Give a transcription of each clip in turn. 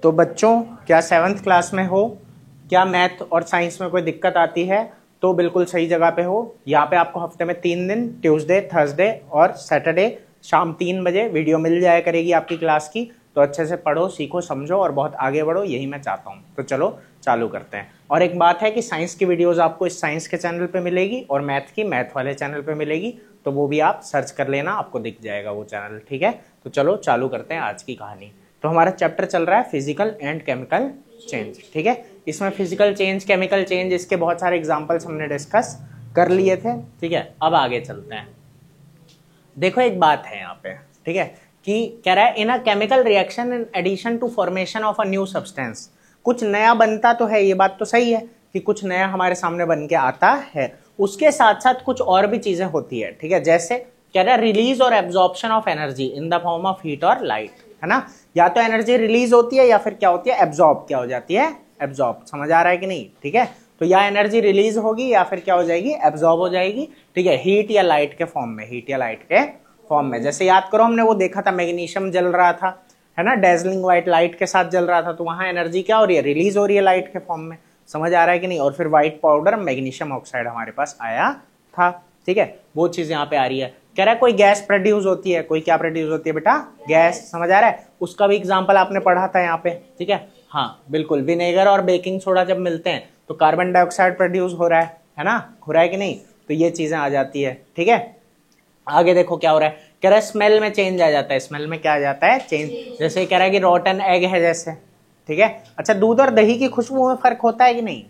तो बच्चों, क्या 7th क्लास में हो? क्या मैथ और साइंस में कोई दिक्कत आती है? तो बिल्कुल सही जगह पे हो। यहाँ पे आपको हफ्ते में 3 दिन, ट्यूसडे, थर्सडे और सैटरडे शाम 3 बजे वीडियो मिल जाया करेगी आपकी क्लास की। तो अच्छे से पढ़ो, सीखो, समझो और बहुत आगे बढ़ो, यही मैं चाहता हूँ। तो चलो चालू करते हैं। और एक बात है कि साइंस की वीडियोस आपको इस साइंस के चैनल पे मिलेगी और मैथ की मैथ वाले चैनल पे मिलेगी, तो वो भी आप सर्च कर लेना, आपको दिख जाएगा वो चैनल। ठीक है, तो चलो चालू करते हैं आज की कहानी। तो हमारा चैप्टर चल रहा है फिजिकल एंड केमिकल चेंज। ठीक है, इसमें फिजिकल चेंज, केमिकल चेंज, इसके बहुत सारे एग्जांपल्स हमने डिस्कस कर लिए थे। ठीक है, अब आगे चलते हैं। देखो एक बात है यहाँ पे, ठीक है, कि कह रहा है in a chemical reaction in addition to formation of a new substance, कुछ नया बनता तो है, ये बात तो सही है कि कुछ नया हमारे सामने बन के आता है, उसके साथ साथ कुछ और भी चीजें होती है। ठीक है, जैसे कह रहा है रिलीज और absorption of energy in the form of heat और लाइट, है ना। या तो एनर्जी रिलीज होती है या फिर क्या होती है, एब्जॉर्ब क्या हो जाती है, एब्जॉर्ब। समझ आ रहा है कि नहीं? ठीक है, तो या एनर्जी रिलीज होगी या फिर क्या हो जाएगी, एब्जॉर्ब हो जाएगी। ठीक है, हीट या लाइट के फॉर्म में, हीट या लाइट के फॉर्म में। जैसे याद करो, हमने वो देखा था, मैग्नीशियम जल रहा था, है ना, डेजलिंग व्हाइट लाइट के साथ जल रहा था, तो वहां एनर्जी क्या हो रही है, रिलीज हो रही है लाइट के फॉर्म में। समझ आ रहा है कि नहीं? और फिर व्हाइट पाउडर, मैग्नीशियम ऑक्साइड हमारे पास आया था। ठीक है, वो चीज यहाँ पे आ रही है। कह रहा है कोई गैस प्रोड्यूस होती है, कोई क्या प्रोड्यूस होती है बेटा, गैस। समझ आ रहा है? उसका भी एग्जांपल आपने पढ़ा था यहाँ पे। ठीक है, हाँ बिल्कुल, विनेगर और बेकिंग सोडा जब मिलते हैं तो कार्बन डाइऑक्साइड प्रोड्यूस हो रहा है ना, हो रहा है कि नहीं? तो ये चीजें आ जाती है। ठीक है, आगे देखो क्या हो रहा है। कह रहा है स्मेल में चेंज आ जाता है। स्मेल में क्या आ जाता है, चेंज। जैसे कह रहा है कि रोटन एग है जैसे। ठीक है, अच्छा दूध और दही की खुशबू में फर्क होता है कि नहीं?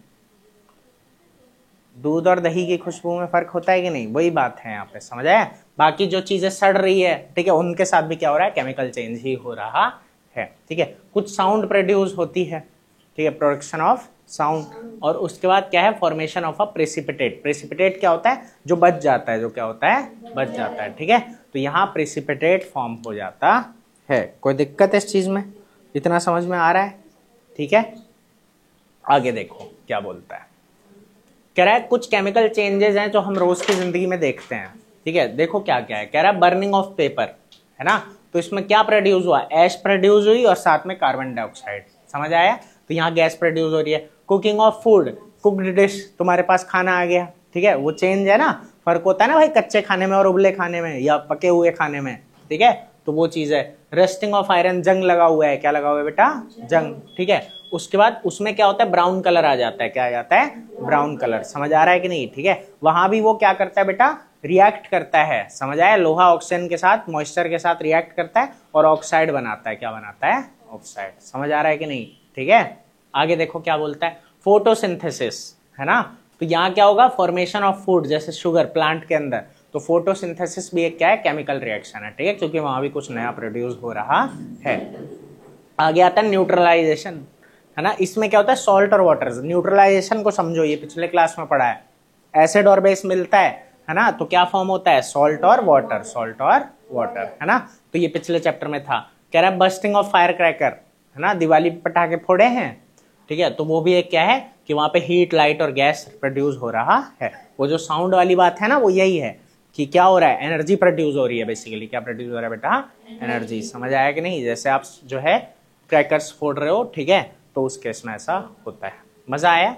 दूध और दही की खुशबू में फर्क होता है कि नहीं? वही बात है यहाँ पे, समझ आया? बाकी जो चीजें सड़ रही है, ठीक है, उनके साथ भी क्या हो रहा है, केमिकल चेंज ही हो रहा है। ठीक है, कुछ साउंड प्रोड्यूस होती है। ठीक है, प्रोडक्शन ऑफ साउंड। और उसके बाद क्या है, formation of a precipitate. Precipitate क्या होता है, जो बच जाता है, जो क्या होता है, बच जाता है। ठीक है, तो यहाँ प्रेसिपिटेट फॉर्म हो जाता है। कोई दिक्कत है इस चीज में? इतना समझ में आ रहा है? ठीक है, आगे देखो क्या बोलता है। कह रहा है कुछ केमिकल चेंजेस हैं जो हम रोज की जिंदगी में देखते हैं। ठीक है, देखो क्या क्या है। कह रहा है बर्निंग ऑफ पेपर, है ना, तो इसमें क्या प्रोड्यूस हुआ, ऐश प्रोड्यूस हुई और साथ में कार्बन डाइऑक्साइड। समझ आया? तो यहाँ गैस प्रोड्यूस हो रही है। Cooking of food, cooked dish, तुम्हारे पास खाना आ गया। ठीक है, वो चेंज है ना, फर्क होता है ना भाई, कच्चे खाने में और उबले खाने में या पके हुए खाने में। ठीक है, तो वो चीज है। रस्टिंग ऑफ आयरन, जंग लगा हुआ है, क्या लगा हुआ है बेटा, जंग। ठीक है, उसके बाद उसमें क्या होता है, ब्राउन कलर आ जाता है। क्या आ जाता है, ब्राउन कलर। समझ आ रहा है कि नहीं? ठीक है, वहां भी वो क्या करता है बेटा, रिएक्ट करता है। समझ आया? लोहा ऑक्सीजन के साथ, मॉइस्चर के साथ रिएक्ट करता है और ऑक्साइड बनाता है। क्या बनाता है, ऑक्साइड। समझ आ रहा है कि नहीं? ठीक है, आगे देखो क्या बोलता है। फोटोसिंथेसिस, है ना, तो यहाँ क्या होगा, फॉर्मेशन ऑफ फूड, जैसे शुगर प्लांट के अंदर, तो फोटोसिंथेसिस भी एक क्या है, केमिकल रिएक्शन है। ठीक है, क्योंकि वहां भी कुछ नया प्रोड्यूस हो रहा है। आगे आता है न्यूट्रलाइजेशन, है ना, इसमें क्या होता है, सॉल्ट और वाटर। न्यूट्रलाइजेशन को समझो, ये पिछले क्लास में पढ़ा है। एसिड और बेस मिलता है ना, तो क्या फॉर्म होता है, सॉल्ट और वाटर, सॉल्ट और वाटर, है ना, तो ये पिछले चैप्टर में था। कह रहा है बस्टिंग ऑफ फायर क्रैकर, है ना, दिवाली पे पटाखे फोड़े हैं। ठीक है, तो वो भी एक क्या है कि वहां पे हीट, लाइट और गैस प्रोड्यूस हो रहा है। वो जो साउंड वाली बात है ना, वो यही है कि क्या हो रहा है, एनर्जी प्रोड्यूस हो रही है। बेसिकली क्या प्रोड्यूस हो रहा है बेटा, एनर्जी। समझ आया कि नहीं? जैसे आप जो है क्रैकर्स फोड़ रहे हो, ठीक है, तो उस केस में ऐसा होता है। मजा आया?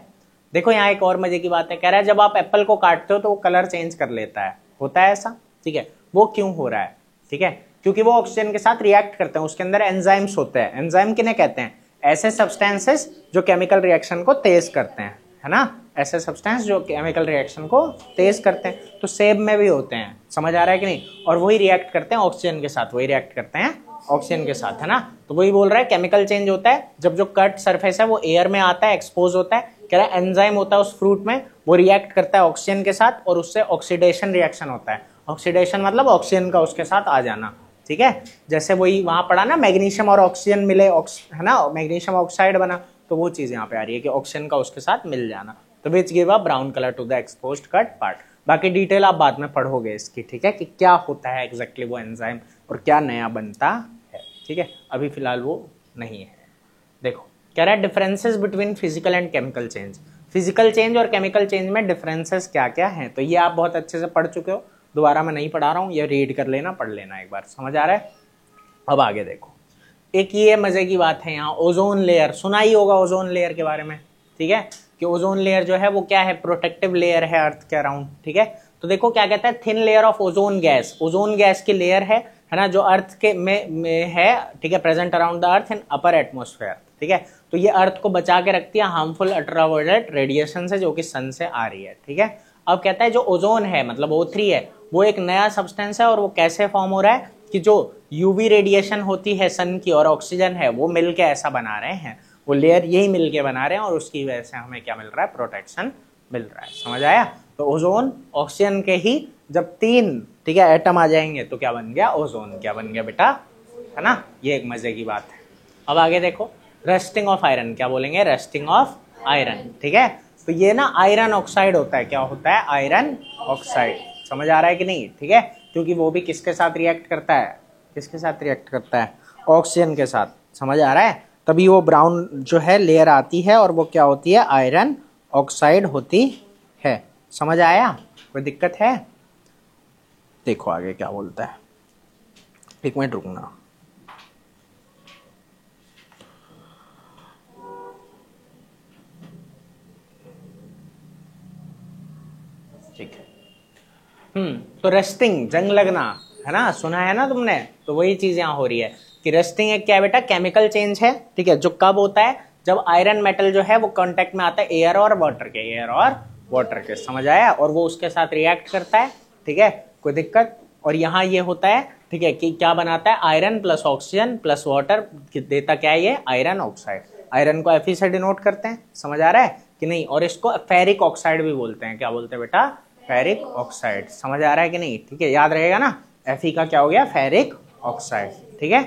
देखो यहाँ एक और मजे की बात है। कह रहा है जब आप एप्पल को काटते हो तो वो कलर चेंज कर लेता है, होता है ऐसा। ठीक है, वो क्यों हो रहा है? ठीक है, क्योंकि वो ऑक्सीजन के साथ रिएक्ट करते हैं, उसके अंदर एंजाइम्स होते हैं। एंजाइम किन्हें कहते हैं, ऐसे सब्सटेंसेस जो केमिकल रिएक्शन को तेज करते हैं, है ना, ऐसे सब्सटेंस जो केमिकल रिएक्शन को तेज करते हैं। तो सेब में भी होते हैं। समझ आ रहा है कि नहीं? और वही रिएक्ट करते हैं ऑक्सीजन के साथ, वही रिएक्ट करते हैं ऑक्सीजन के साथ, है ना। तो वही बोल रहा है केमिकल चेंज होता है जब जो कट सरफेस है वो एयर में आता है, एक्सपोज होता है। कह रहा है एंजाइम होता है उस फ्रूट में, वो रिएक्ट करता है ऑक्सीजन के साथ और उससे ऑक्सीडेशन रिएक्शन होता है। ऑक्सीडेशन मतलब ऑक्सीजन का उसके साथ आ जाना। ठीक है, जैसे वही वहां पढ़ा ना, मैग्नीशियम और ऑक्सीजन मिले, है ना, मैग्नीशियम ऑक्साइड बना, तो वो चीज यहाँ पे आ रही है कि ऑक्सीजन का उसके साथ मिल जाना। तो which give a brown colour to the exposed cut part. बाकी डिटेल आप बाद में पढ़ोगे इसकी। ठीक है, कि क्या होता है एग्जैक्टली वो एंजाइम और क्या नया बनता है। ठीक है, अभी फिलहाल वो नहीं है। देखो कह रहा है differences between physical and chemical change. Physical change और केमिकल चेंज में डिफरेंसेस क्या क्या हैं, तो ये आप बहुत अच्छे से पढ़ चुके हो, दोबारा मैं नहीं पढ़ा रहा हूँ, ये रीड कर लेना, पढ़ लेना एक बार। समझ आ रहा है? अब आगे देखो, एक ये मजे की बात है यहाँ, ओजोन लेयर सुना ही होगा ओजोन लेयर के बारे में, ठीक है, कि ओजोन लेयर जो है वो क्या है, प्रोटेक्टिव लेयर है अर्थ के अराउंड, ठीक है। तो देखो क्या कहता है, thin layer of ozone gas, ozone gas की लेयर है ना, जो अर्थ के में है, ठीक है, present around the earth in upper atmosphere, ठीक है। तो ये अर्थ को बचा के रखती है हार्मफुल अल्ट्रावायलेट रेडिएशन से जो कि सन से आ रही है, ठीक है। अब कहता है जो ओजोन है मतलब O3 है, वो एक नया सब्सटेंस है और वो कैसे फॉर्म हो रहा है कि जो यूवी रेडिएशन होती है सन की और ऑक्सीजन है वो मिलके ऐसा बना रहे हैं, वो लेयर यही मिलके बना रहे हैं और उसकी वजह से हमें क्या मिल रहा है, प्रोटेक्शन मिल रहा है, समझ आया। तो ओजोन ऑक्सीजन के ही जब 3, ठीक है, एटम आ जाएंगे तो क्या बन गया, ओजोन क्या बन गया बेटा, है ना, ये एक मजे की बात है। अब आगे देखो, रस्टिंग ऑफ आयरन, क्या बोलेंगे, रस्टिंग ऑफ आयरन, ठीक है। तो ये ना आयरन ऑक्साइड होता है, क्या होता है, आयरन ऑक्साइड, समझ आ रहा है कि नहीं, ठीक है, क्योंकि वो भी किसके साथ रिएक्ट करता है, किसके साथ रिएक्ट करता है, ऑक्सीजन के साथ, समझ आ रहा है, तभी वो ब्राउन जो है लेयर आती है और वो क्या होती है, आयरन ऑक्साइड होती है, समझ आया, कोई दिक्कत है। देखो आगे क्या बोलता है, एक मिनट रुकना। ठीक है, तो रस्टिंग, जंग लगना, है ना, सुना है ना तुमने, तो वही चीज यहाँ हो रही है कि रस्टिंग एक क्या बेटा, केमिकल चेंज है, ठीक है, जो कब होता है, जब आयरन मेटल जो है वो कांटेक्ट में आता है एयर और वाटर के, एयर और वाटर के, समझ आया, और वो उसके साथ रिएक्ट करता है, ठीक है, कोई दिक्कत। और यहाँ ये होता है, ठीक है, कि क्या बनाता है, iron plus oxygen plus water देता क्या है, ये आयरन ऑक्साइड, आयरन को Fe से डिनोट करते हैं, समझ आ रहा है कि नहीं, और इसको फेरिक ऑक्साइड भी बोलते हैं, क्या बोलते हैं बेटा, फेरिक ऑक्साइड, समझ आ रहा है कि नहीं, ठीक है, याद रहेगा ना, Fe का क्या हो गया, फेरिक ऑक्साइड, ठीक है,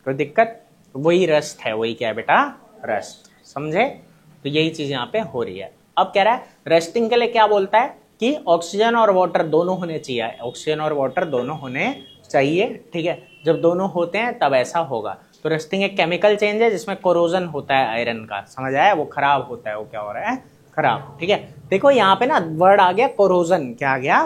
कोई दिक्कत, वही रस्ट है, वही क्या है बेटा, रस्ट, समझे। तो यही चीज यहाँ पे हो रही है। अब कह रहा है रस्टिंग के लिए क्या बोलता है कि ऑक्सीजन और वाटर दोनों होने चाहिए, ऑक्सीजन और वाटर दोनों होने चाहिए, ठीक है, जब दोनों होते हैं तब ऐसा होगा। तो रस्टिंग एक केमिकल चेंज है जिसमें कोरोजन होता है आयरन का, समझ आया, वो खराब होता है, वो क्या हो रहा है, खराब, ठीक है। देखो यहाँ पे ना वर्ड आ गया कोरोजन, क्या आ गया,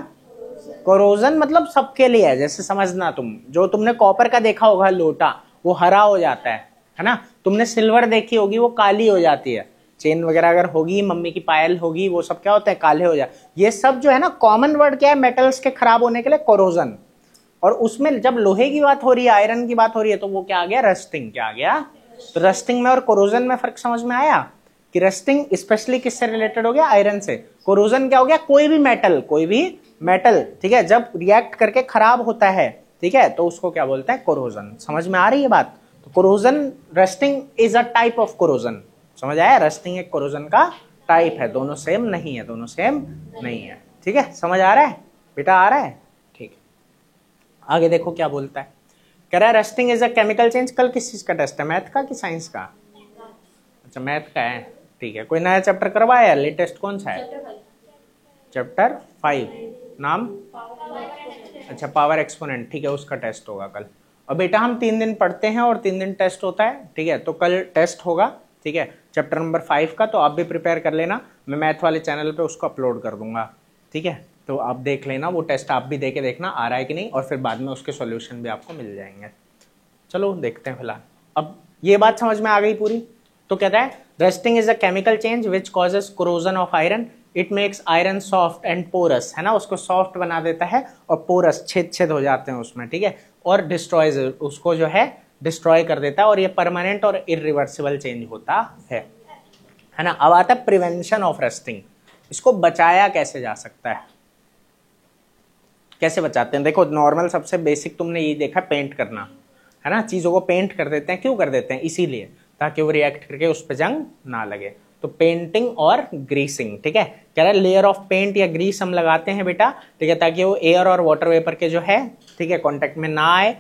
कोरोजन, मतलब सबके लिए है, जैसे समझना तुम, जो तुमने कॉपर का देखा होगा लोटा, वो हरा हो जाता है ना, तुमने सिल्वर देखी होगी वो काली हो जाती है, चेन वगैरह अगर होगी, मम्मी की पायल होगी, वो सब क्या होता है, काले हो जाए, ये सब जो है ना कॉमन वर्ड क्या है, मेटल्स के खराब होने के लिए कोरोजन, और उसमें जब लोहे की बात हो रही है, आयरन की बात हो रही है, तो वो क्या आ गया, रस्टिंग, क्या आ गया, तो रस्टिंग में और कोरोजन में फर्क समझ में आया कि रस्टिंग स्पेशली किससे रिलेटेड हो गया, आयरन से, कोरोजन क्या हो गया, कोई भी मेटल, ठीक है, जब रिएक्ट करके खराब होता है, ठीक है, तो उसको क्या बोलते हैं, कोरोजन, समझ में आ रही है बात। तो corrosion, rusting is a type of corrosion, समझ आया, रस्टिंग एक कोरोजन का टाइप है, दोनों सेम नहीं है, दोनों सेम नहीं है, ठीक है, समझ आ रहा है बेटा, आ रहा है, ठीक है। आगे देखो क्या बोलता है, कह रहा है rusting is a chemical change, कल किस चीज का टेस्ट है, मैथ का कि साइंस का, अच्छा मैथ का है, ठीक है, कोई नया चैप्टर करवाया, लेटेस्ट कौन सा है, चैप्टर 5, नाम, अच्छा पावर एक्सपोनेंट, ठीक है, उसका टेस्ट होगा कल। और बेटा हम 3 दिन पढ़ते हैं और 3 दिन टेस्ट होता है, ठीक है, तो कल टेस्ट होगा, ठीक है, चैप्टर नंबर 5 का, तो आप भी प्रिपेयर कर लेना, मैं मैथ वाले चैनल पे उसको अपलोड कर दूंगा, ठीक है, तो आप देख लेना, वो टेस्ट आप भी दे के देखना आ रहा है कि नहीं, और फिर बाद में उसके सॉल्यूशन भी आपको मिल जाएंगे। चलो देखते हैं फिलहाल, अब ये बात समझ में आ गई पूरी। तो कहता है rusting is a chemical change which causes corrosion of iron, it makes iron soft and porous, है ना, उसको सॉफ्ट बना देता है और पोरस, छेद हो जाते हैं उसमें, ठीक है, और डिस्ट्रॉयज, उसको जो है डिस्ट्रॉय कर देता है, और ये परमानेंट और इरिवर्सिबल चेंज होता है ना। अब आता है प्रिवेंशन ऑफ रस्टिंग, इसको बचाया कैसे जा सकता है, कैसे बचाते हैं, देखो नॉर्मल सबसे बेसिक तुमने ये देखा, पेंट करना, है ना, चीजों को पेंट कर देते हैं, क्यों कर देते हैं, इसीलिए ताकि वो रिएक्ट करके उस पर जंग ना लगे, तो पेंटिंग और ग्रीसिंग, ठीक है, कह रहा है लेयर ऑफ पेंट या ग्रीस हम लगाते हैं बेटा, ठीक है, ताकि वो एयर और वाटर वेपर के जो है, ठीक है, कांटेक्ट में ना आए,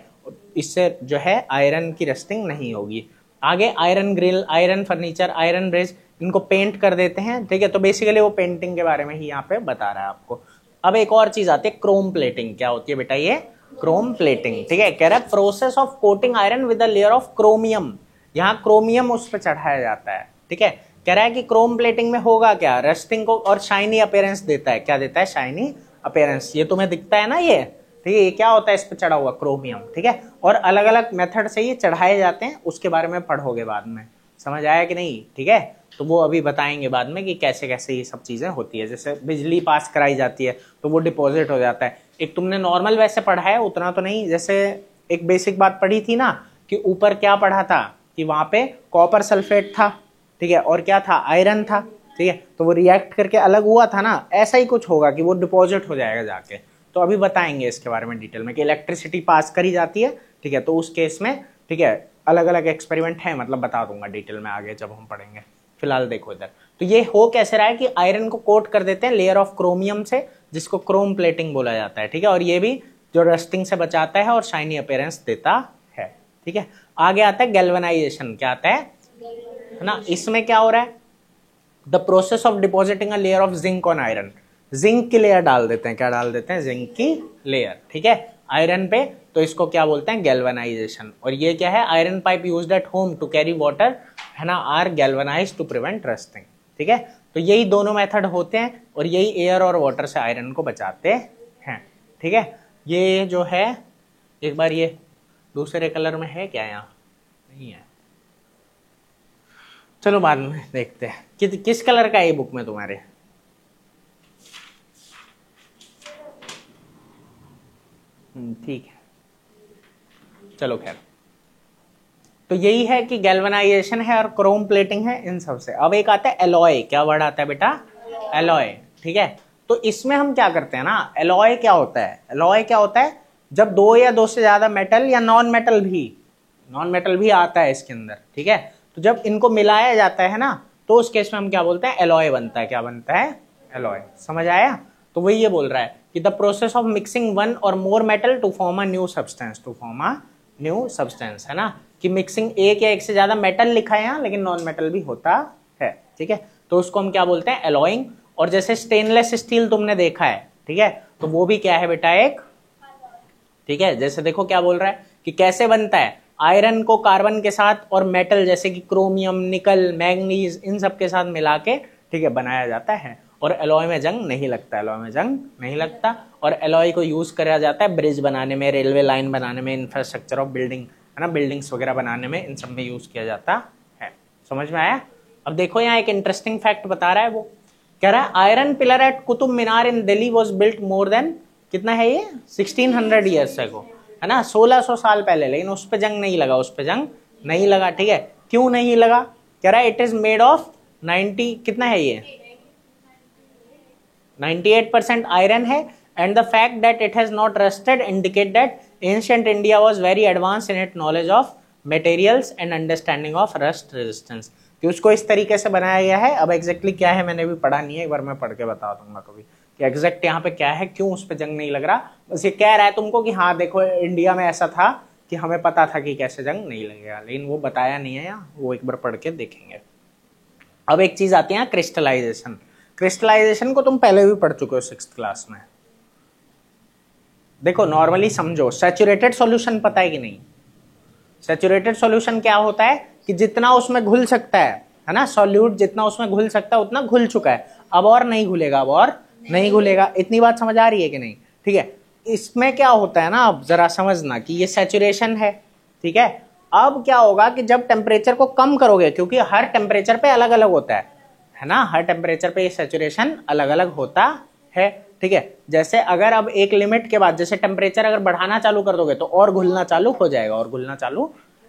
इससे जो है आयरन की रस्टिंग नहीं होगी। आगे iron grill, iron furniture, iron bridge, इनको पेंट कर देते हैं, ठीक है, तो बेसिकली वो पेंटिंग के बारे में ही यहाँ पे बता रहा है आपको। अब एक और चीज आती है क्रोम प्लेटिंग, क्या होती है बेटा ये क्रोम प्लेटिंग, ठीक है, कह रहा है process of coating iron with a layer of chromium, यहाँ क्रोमियम उस पर चढ़ाया जाता है, ठीक है, कह रहा है कि क्रोम प्लेटिंग में होगा क्या, रस्टिंग को और शाइनी अपीयरेंस देता है, क्या देता है, शाइनी अपीयरेंस, ये तुम्हें दिखता है ना, ये ठीक है, ये क्या होता है इस पे चढ़ा हुआ क्रोमियम, ठीक है, और अलग अलग मेथड से ये चढ़ाए जाते हैं, उसके बारे में पढ़ोगे बाद में, समझ आया कि नहीं, ठीक है, तो वो अभी बताएंगे बाद में कि कैसे कैसे ये सब चीजें होती है। जैसे बिजली पास कराई जाती है तो वो डिपॉजिट हो जाता है, एक तुमने नॉर्मल वैसे पढ़ा है उतना तो नहीं, जैसे एक बेसिक बात पढ़ी थी ना कि ऊपर क्या पढ़ा था कि वहां पे कॉपर सल्फेट था, ठीक है, और क्या था, आयरन था, ठीक है, तो वो रिएक्ट करके अलग हुआ था ना, ऐसा ही कुछ होगा कि वो डिपॉजिट हो जाएगा जाके। तो अभी बताएंगे इसके बारे में डिटेल में कि इलेक्ट्रिसिटी पास करी जाती है, ठीक है, तो उस केस में, ठीक है, अलग अलग एक्सपेरिमेंट है, मतलब बता दूंगा डिटेल में आगे जब हम पढ़ेंगे। फिलहाल देखो इधर, तो ये हो कैसे रहा है कि आयरन को कोट कर देते हैं लेयर ऑफ क्रोमियम से, जिसको क्रोम प्लेटिंग बोला जाता है, ठीक है, और ये भी जो रस्टिंग से बचाता है और शाइनी अपीयरेंस देता है, ठीक है। आगे आता है गैल्वेनाइजेशन, क्या आता है ना, इसमें क्या हो रहा है, the process of depositing a layer of zinc on iron, zinc की लेयर डाल देते हैं, क्या डाल देते हैं, जिंक की लेयर, ठीक है, आयरन पे, तो इसको क्या बोलते हैं, गैल्वेनाइजेशन। और ये क्या है, iron pipe used at home to carry water, है ना, are galvanised to prevent rusting, ठीक है, तो यही दोनों मेथड होते हैं और यही एयर और वाटर से आयरन को बचाते हैं, ठीक है। ये जो है, एक बार ये दूसरे कलर में है क्या, यहाँ नहीं है, चलो बाद में देखते हैं किस कलर का है ये बुक में तुम्हारे, ठीक है, चलो खैर, तो यही है कि गैल्वेनाइजेशन है और क्रोम प्लेटिंग है इन सब से। अब एक आता है एलॉय, क्या वर्ड आता है बेटा, एलॉय, ठीक है, तो इसमें हम क्या करते हैं ना, एलॉय क्या होता है, एलॉय क्या होता है, जब दो या दो से ज्यादा मेटल या नॉन मेटल भी आता है इसके अंदर, ठीक है, तो जब इनको मिलाया जाता है ना, तो उस केस में हम क्या बोलते हैं, एलॉय बनता है, क्या बनता है, एलॉय, समझ आया। तो वही ये बोल रहा है कि the process of mixing one और more metal to form a new substance, है ना, कि मिक्सिंग एक या एक से ज्यादा मेटल लिखा है यहाँ, लेकिन नॉन मेटल भी होता है, ठीक है, तो उसको हम क्या बोलते हैं, एलॉइंग। और जैसे स्टेनलेस स्टील तुमने देखा है, ठीक है, तो वो भी क्या है बेटा, एक, ठीक है, जैसे देखो क्या बोल रहा है कि कैसे बनता है, आयरन को कार्बन के साथ और मेटल जैसे कि क्रोमियम, निकल, मैग्नीज, इन सब के साथ मिला के, ठीक है, बनाया जाता है, और एलॉय में जंग नहीं लगता, और एलॉय को यूज करा जाता है ब्रिज बनाने में, रेलवे लाइन बनाने में, इंफ्रास्ट्रक्चर ऑफ बिल्डिंग, है ना, बिल्डिंग्स वगैरह बनाने में, इन सब में यूज किया जाता है, समझ में आया। अब देखो यहाँ एक इंटरेस्टिंग फैक्ट बता रहा है, वो कह रहा है iron pillar at Qutub Minar in Delhi was built more than, कितना है ये, 1600 ईयर्स अगो, है ना, 1600 साल पहले, लेकिन उस पे जंग नहीं लगा, ठीक है, क्यों नहीं लगा, कह रहा है इट इज मेड ऑफ 90, कितना है ये, 98% आयरन है, and the fact that it has not rusted indicate that ancient India was very advanced in its knowledge of materials and understanding of rust resistance, कि उसको इस तरीके से बनाया गया है। अब एग्जैक्टली क्या है मैंने भी पढ़ा नहीं है, एक बार मैं पढ़ के बता दूंगा कभी कि एग्जैक्ट यहाँ पे क्या है, क्यों उस पर जंग नहीं लग रहा, बस ये कह रहा है तुमको कि हाँ देखो इंडिया में ऐसा था कि हमें पता था कि कैसे जंग नहीं लगेगा, लेकिन वो बताया नहीं है यहाँ, वो एक बार पढ़ के देखेंगे। अब एक चीज आती है क्रिस्टलाइजेशन को तुम पहले भी पढ़ चुके हो 6th क्लास में। देखो नॉर्मली समझो, सैचुरेटेड सॉल्यूशन पता है कि नहीं, सैचुरेटेड सॉल्यूशन क्या होता है कि जितना उसमें घुल सकता है ना, सॉल्यूट जितना उसमें घुल सकता है उतना घुल चुका है, अब और नहीं घुलेगा, इतनी बात समझ आ रही है कि नहीं, ठीक है। इसमें क्या होता है ना, अब जरा समझना कि ये सैचुरेशन है, ठीक है, अब क्या होगा कि जब टेम्परेचर को कम करोगे, क्योंकि हर टेम्परेचर पे अलग अलग होता है ना, हर टेम्परेचर पे ये सैचुरेशन अलग अलग होता है, ठीक है। जैसे अगर अब एक लिमिट के बाद जैसे टेम्परेचर अगर बढ़ाना चालू कर दोगे तो और घुलना चालू हो जाएगा,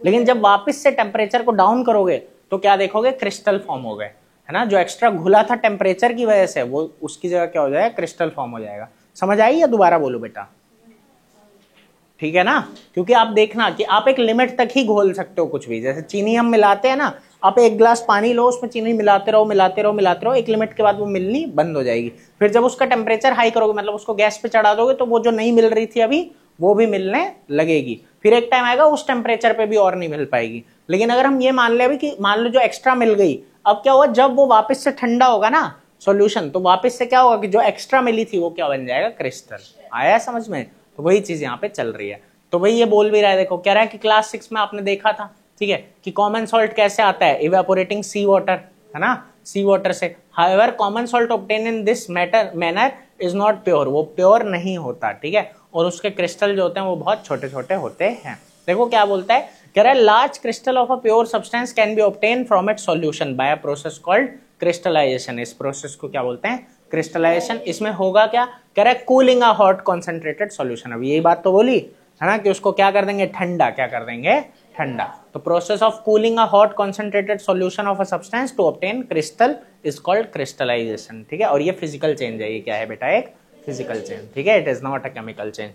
लेकिन जब वापस से टेम्परेचर को डाउन करोगे तो क्या देखोगे, क्रिस्टल फॉर्म हो गए, है ना, जो एक्स्ट्रा घुला था टेम्परेचर की वजह से वो उसकी जगह क्या हो जाएगा, क्रिस्टल फॉर्म हो जाएगा। समझ आई या दोबारा बोलो बेटा, ठीक है ना, क्योंकि आप देखना कि आप एक लिमिट तक ही घोल सकते हो कुछ भी, जैसे चीनी हम मिलाते हैं ना, आप एक गिलास पानी लो, उसमें चीनी मिलाते रहो, एक लिमिट के बाद वो मिलनी बंद हो जाएगी, फिर जब उसका टेम्परेचर हाई करोगे, मतलब उसको गैस पे चढ़ा दोगे, तो वो जो नहीं मिल रही थी अभी वो भी मिलने लगेगी, फिर एक टाइम आएगा उस टेम्परेचर पे भी और नहीं मिल पाएगी। लेकिन अगर हम ये मान ले अभी कि मान लो जो एक्स्ट्रा मिल गई, अब क्या होगा, जब वो वापस से ठंडा होगा ना सॉल्यूशन, तो वापस से क्या होगा कि जो एक्स्ट्रा मिली थी वो क्या बन जाएगा, क्रिस्टल। आया समझ में, तो वही चीज यहाँ पे चल रही है। तो वही ये बोल भी रहा है, देखो कह रहा है कि क्लास 6 में आपने देखा था, ठीक है, कि कॉमन सॉल्ट कैसे आता है, इवेपोरेटिंग सी वाटर, है ना, सी वाटर से। However common salt obtain in this manner is not pure, वो प्योर नहीं होता, ठीक है, और उसके क्रिस्टल जो होते हैं वो बहुत छोटे छोटे होते हैं। देखो क्या बोलता है, कह रहा है large crystal of a pure substance can be obtain from its solution by a process called crystallisation. इस प्रोसेस को क्या बोलते हैं, क्रिस्टलाइजेशन। इसमें होगा क्या, कह रहा है cooling a hot concentrated solution. अब यही बात तो बोली है ना कि उसको क्या कर देंगे, ठंडा, क्या कर देंगे, ठंडा। तो process of cooling a hot concentrated solution of a substance to obtain crystal is called crystallisation. ठीक है, और ये फिजिकल चेंज है, ये क्या है बेटा, एक फिजिकल चेंज। ठीक है, it is not a chemical change.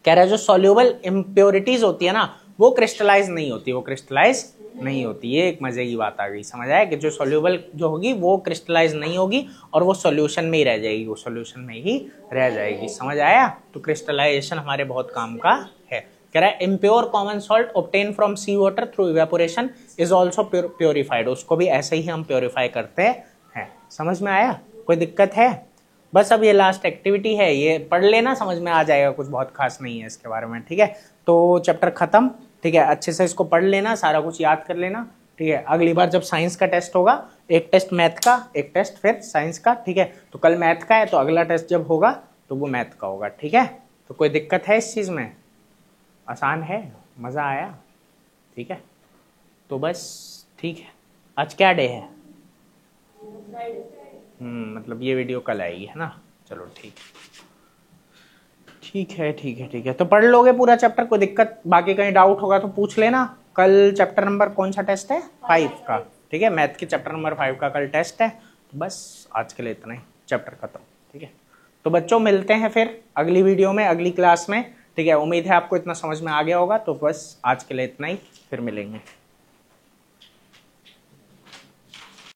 कह रहा है जो सॉल्यूबल इम्प्योरिटीज होती है ना वो क्रिस्टलाइज नहीं होती, वो क्रिस्टलाइज नहीं होती। ये एक मजे की बात आ गई, समझ आया कि जो सॉल्यूबल जो होगी वो क्रिस्टलाइज नहीं होगी और वो सॉल्यूशन में ही रह जाएगी, वो सॉल्यूशन में ही रह जाएगी, समझ आया। तो क्रिस्टलाइजेशन हमारे बहुत काम का है। कह रहा है impure common salt obtain from sea water through evaporation is also purified. उसको भी ऐसे ही हम प्योरीफाई करते हैं। समझ में आया, कोई दिक्कत है? बस अब ये लास्ट एक्टिविटी है, ये पढ़ लेना, समझ में आ जाएगा, कुछ बहुत खास नहीं है इसके बारे में। ठीक है, तो चैप्टर खत्म। ठीक है, अच्छे से इसको पढ़ लेना, सारा कुछ याद कर लेना। ठीक है, अगली बार जब साइंस का टेस्ट होगा, एक टेस्ट मैथ का, एक टेस्ट फिर साइंस का। ठीक है, तो कल मैथ का है तो अगला टेस्ट जब होगा तो वो मैथ का होगा। ठीक है, तो कोई दिक्कत है इस चीज में? आसान है, मजा आया? ठीक है, तो बस ठीक है। आज क्या डे है? मतलब ये वीडियो कल आएगी, है ना? चलो ठीक है, ठीक है। तो पढ़ लोगे पूरा चैप्टर, कोई दिक्कत, बाकी कहीं डाउट होगा तो पूछ लेना। कल चैप्टर नंबर कौन सा टेस्ट है? 5 का। ठीक है, मैथ के चैप्टर नंबर 5 का कल टेस्ट है। तो बस आज के लिए इतना ही, चैप्टर खत्म। ठीक है, तो बच्चों मिलते हैं फिर अगली वीडियो में, अगली क्लास में। ठीक है, उम्मीद है आपको इतना समझ में आ गया होगा। तो बस आज के लिए इतना ही, फिर मिलेंगे।